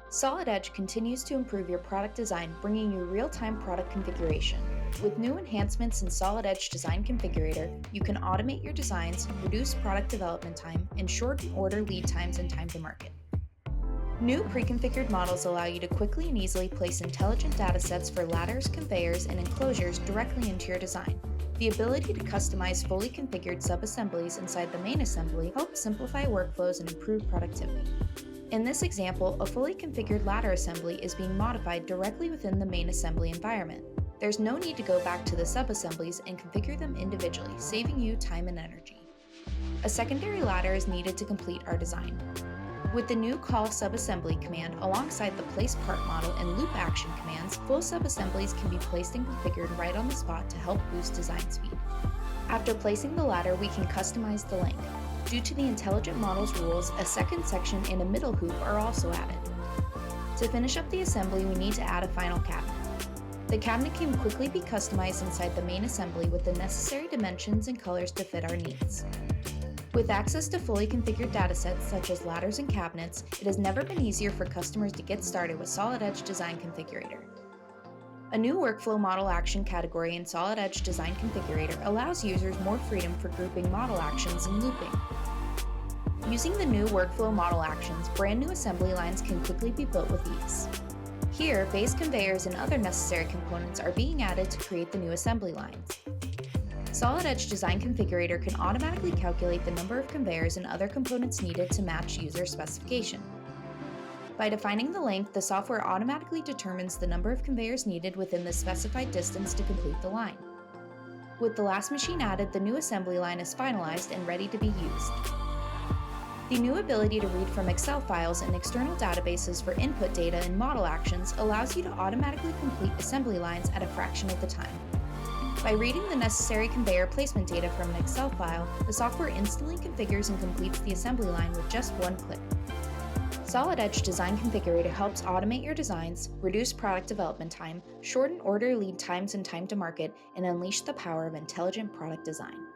Solid Edge continues to improve your product design, bringing you real-time product configuration. With new enhancements in Solid Edge Design Configurator, you can automate your designs, reduce product development time, and shorten order lead times and time to market. New pre-configured models allow you to quickly and easily place intelligent datasets for ladders, conveyors, and enclosures directly into your design. The ability to customize fully configured sub-assemblies inside the main assembly helps simplify workflows and improve productivity. In this example, a fully configured ladder assembly is being modified directly within the main assembly environment. There's no need to go back to the sub-assemblies and configure them individually, saving you time and energy. A secondary ladder is needed to complete our design. With the new call subassembly command alongside the place part model and loop action commands, full subassemblies can be placed and configured right on the spot to help boost design speed. After placing the ladder, we can customize the length. Due to the intelligent model's rules, a second section and a middle hoop are also added. To finish up the assembly, we need to add a final cabinet. The cabinet can quickly be customized inside the main assembly with the necessary dimensions and colors to fit our needs. With access to fully configured datasets such as ladders and cabinets, it has never been easier for customers to get started with Solid Edge Design Configurator. A new workflow model action category in Solid Edge Design Configurator allows users more freedom for grouping model actions and looping. Using the new workflow model actions, brand new assembly lines can quickly be built with ease. Here, base conveyors and other necessary components are being added to create the new assembly lines. Solid Edge Design Configurator can automatically calculate the number of conveyors and other components needed to match user specification. By defining the length, the software automatically determines the number of conveyors needed within the specified distance to complete the line. With the last machine added, the new assembly line is finalized and ready to be used. The new ability to read from Excel files and external databases for input data and model actions allows you to automatically complete assembly lines at a fraction of the time. By reading the necessary conveyor placement data from an Excel file, the software instantly configures and completes the assembly line with just one click. Solid Edge Design Configurator helps automate your designs, reduce product development time, shorten order lead times and time to market, and unleash the power of intelligent product design.